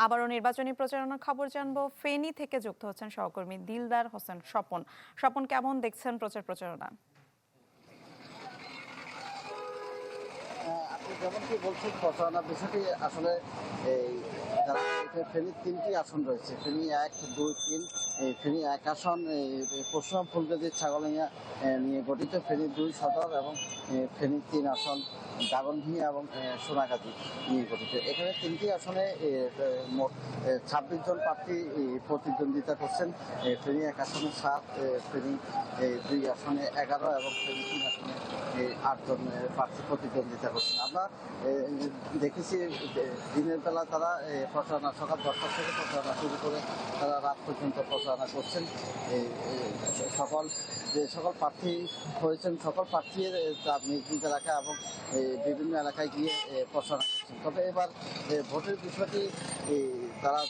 আবারও নির্বাচনী প্রচারণার খবর জানবো। ফেনী থেকে যুক্ত হচ্ছেন সহকর্মী দিলদার হোসেন স্বপন। স্বপন, কেমন দেখছেন প্রচারণা? আপনি যেমনটি বলছেন প্রচারণা বিষয়টি আসলে এই যারা ফেনীর ৩টি আসন রয়েছে, ফেনী ১, ২, ৩। এই ফেনী ১ আসন পরশুরাম ফুলগাজী ছাগলিয়া নিয়ে গঠিত, ফেনী ২ সদর এবং ফেনী ৩ আসন দাগনভূঞা এবং সোনাগাজী নিয়ে গঠিত। এখানে ৩টি আসনে মোট ২৬ জন প্রার্থী প্রতিদ্বন্দ্বিতা করছেন। ফেনী ১ আসনে ৭, ফেনী ২ আসনে ১১ এবং ফেনী ৩ আসনে ৮ জন প্রার্থী প্রতিদ্বন্দ্বিতা করছেন। আমরা দেখেছি দিনের বেলা তারা প্রচারণা সকাল ১০টা থেকে প্রচারণা শুরু করে তারা রাত পর্যন্ত প্রচারণা করছেন। যে সকল প্রার্থী হয়েছেন সকল প্রার্থীর তার নিজ নিজ এলাকা এবং বিভিন্ন এলাকায় গিয়ে প্রচারণা করছেন। তবে এবার ভোটের বিষয়টি যারা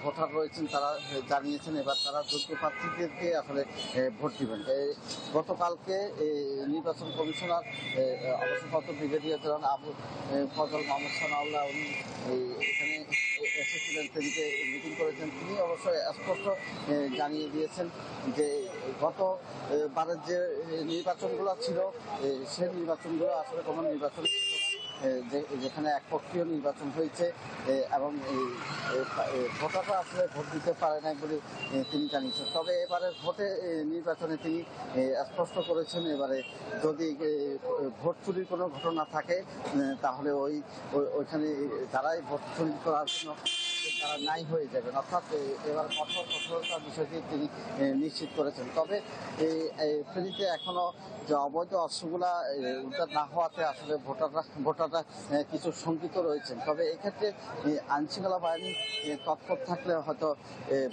ভোটার রয়েছেন তারা জানিয়েছেন এবার তারা যোগ্য প্রার্থীদেরকে আসলে ভোট দিবেন। গতকালকে নির্বাচন কমিশনার অবসরপ্রাপ্ত ব্রিগেডিয়ার জেনারেল আবু ফজল মোহাম্মদ সানাউল্লাহ উনি এখানে এসেছিলেন, ফেনীতে মিটিং করেছেন। তিনি অবশ্যই স্পষ্ট জানিয়ে দিয়েছেন যে গত বারের যে নির্বাচনগুলো ছিল সেই নির্বাচনগুলো আসলে কোনো নির্বাচন ছিল না, যেখানে একপক্ষীয় নির্বাচন হয়েছে এবং ভোটাররা আসলে ভোট দিতে পারে নাই বলে তিনি জানিয়েছেন। তবে এবারের নির্বাচনে তিনি স্পষ্ট করেছেন এবারে যদি ভোট চুরির কোনো ঘটনা থাকে তাহলে ওইখানে যারাই ভোট চুরি করার জন্য তারা নাই হয়ে যাবেন, অর্থাৎ এবার কঠোরতার বিষয়টি তিনি নিশ্চিত করেছেন। তবে ফেনীতে এখনো যে অবৈধ অস্ত্রগুলা উদ্ধার না হওয়াতে আসলে ভোটাররা কিছু শঙ্কিত রয়েছেন। তবে এক্ষেত্রে আইনশৃঙ্খলা বাহিনী তৎপর থাকলে হয়তো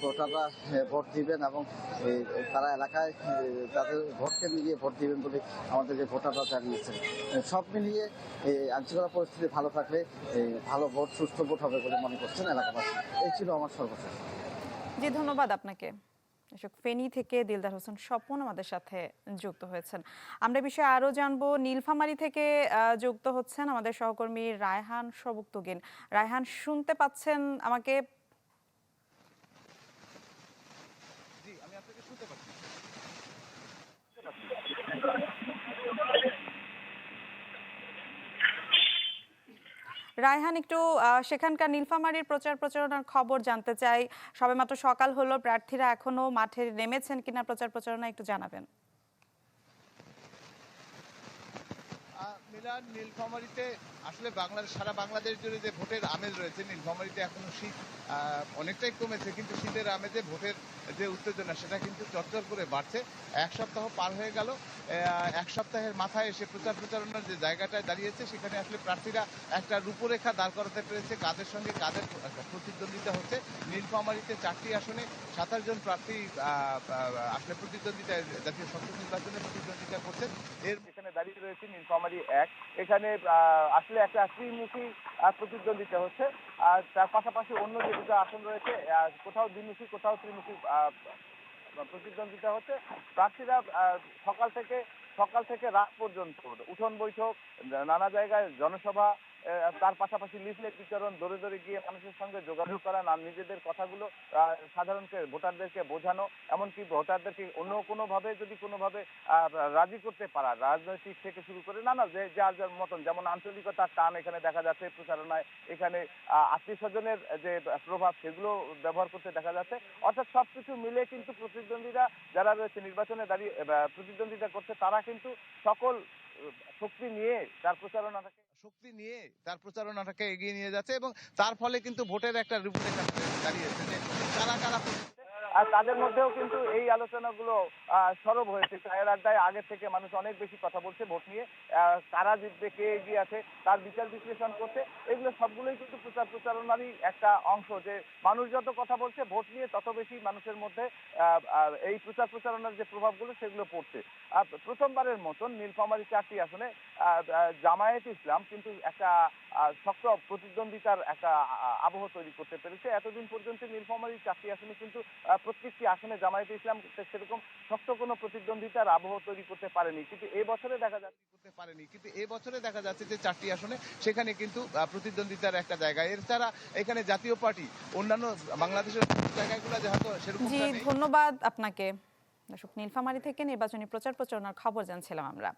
ভোটাররা ভোট দিবেন এবং তারা এলাকায় তাদের ভোটকে মিলিয়ে ভোট দিবেন বলে আমাদেরকে ভোটাররা জানিয়েছেন। সব মিলিয়ে আইনশৃঙ্খলা পরিস্থিতি ভালো থাকলে ভালো ভোট, সুষ্ঠু ভোট হবে বলে মনে করছেন এলাকাবাসী। এই ছিল আমার সর্বশেষ। জি, ধন্যবাদ আপনাকে। ফেনী থেকে দিলদার হোসেন স্বপন আমাদের সাথে যুক্ত হয়েছেন। আমরা বিষয়ে আরো জানবো। নীলফামারী থেকে যুক্ত হচ্ছেন আমাদের সহকর্মী রায়হান সবুক্তগিন। রায়হান, শুনতে পাচ্ছেন আমাকে? জি, আমি আপনাকে শুনতে পাচ্ছি। রায়হান, একটু সেখানকার নীলফামারীর প্রচারণার খবর জানতে চাই। সবেমাত্র সকাল হলো, প্রার্থীরা এখনো মাঠে নেমেছেন কিনা প্রচারণা একটু জানাবেন। মিলান, নীলফামারীতে আসলে সারা বাংলাদেশ জুড়ে যে ভোটের আমেজ রয়েছে, নীলফামারীতে এখনো শীত অনেকটাই কমেছে, কিন্তু শীতের আমেজে ভোটের যে উত্তেজনা সেটা কিন্তু চরচর করে বাড়ছে। এক সপ্তাহ পার হয়ে গেল, এক সপ্তাহের মাথায় এসে প্রচারণার যে জায়গাটায় দাঁড়িয়েছে সেখানে আসলে প্রার্থীরা একটা রূপরেখা দাঁড় করাতে পেরেছে, কাদের সঙ্গে কাদের প্রতিদ্বন্দ্বিতা হচ্ছে। নীলফামারীতে 4টি আসনে 27 জন প্রার্থী আসলে প্রতিদ্বন্দ্বিতায় জাতীয় সংসদ নির্বাচনে প্রতিদ্বন্দ্বিতা করছেন। এখানে দাঁড়িয়ে রয়েছে নীলফামারী 1। এখানে আসলে একটা ত্রিমুখী প্রতিদ্বন্দ্বিতা হচ্ছে। আর তার পাশাপাশি অন্য যে দুটো আসন রয়েছে, কোথাও দ্বিমুখী কোথাও ত্রিমুখী প্রতিদ্বন্দ্বিতা হচ্ছে। প্রার্থীরা সকাল থেকে রাত পর্যন্ত উঠোন বৈঠক, নানা জায়গায় জনসভা, তার পাশাপাশি লিফলেট বিতরণ, দৌড়ে গিয়ে মানুষের সঙ্গে যোগাযোগ করা, নিজেদের কথাগুলো সাধারণকে ভোটারদেরকে বোঝানো, এমনকি ভোটারদেরকে অন্য কোনোভাবে যদি কোনোভাবে রাজি করতে পারা, রাজনৈতিক থেকে শুরু করে নানা যে যার মতন, যেমন আঞ্চলিকতার টান এখানে দেখা যাচ্ছে প্রচারণায়। এখানে আত্মীয় স্বজনের যে প্রভাব সেগুলো ব্যবহার করতে দেখা যাচ্ছে। অর্থাৎ সবকিছু মিলে কিন্তু প্রতিদ্বন্দ্বীরা যারা রয়েছে নির্বাচনে দাঁড়িয়ে প্রতিদ্বন্দ্বিতা করছে, তারা কিন্তু সকল শক্তি নিয়ে তার প্রচারণাটাকে এগিয়ে নিয়ে যাচ্ছে এবং তার ফলে কিন্তু ভোটের একটা রূপরেখা দাঁড়িয়েছে যে কারা আর তাদের মধ্যেও কিন্তু এই আলোচনাগুলো সরব হয়েছে। চায়ের আড্ডায় আগের থেকে মানুষ অনেক বেশি কথা বলছে ভোট নিয়ে, কারা জিতবে, কে এগিয়ে আছে তার বিচার বিশ্লেষণ করছে। এগুলো সবগুলোই কিন্তু প্রচারণারই একটা অংশ, যে মানুষ যত কথা বলছে ভোট নিয়ে তত বেশি মানুষের মধ্যে এই প্রচারণার যে প্রভাবগুলো সেগুলো পড়ছে। প্রথমবারের মতন নীলফামারী 4টি আসনে জামায়াতে ইসলাম কিন্তু একটা শক্ত প্রতিদ্বন্দ্বিতার একটা আবহ তৈরি করতে পেরেছে। এতদিন পর্যন্ত নীলফামারী 4টি আসনে কিন্তু প্রত্যেকটি আসনে জামায়াতে ইসলাম সেরকম শক্ত কোনো প্রতিদ্বন্দ্বিতার আবহ তৈরি করতে পারেনি, কিন্তু এবছরে দেখা যাচ্ছে যে 4টি আসনে সেখানে কিন্তু প্রতিদ্বন্দ্বিতার একটা জায়গা। এছাড়া এখানে জাতীয় পার্টি অন্যান্য বাংলাদেশের জায়গাগুলো হয়তো সেরকম জি, ধন্যবাদ আপনাকে। দর্শক, নীলফামারী থেকে নির্বাচনী প্রচার প্রচারণার খবর জানছিলাম আমরা।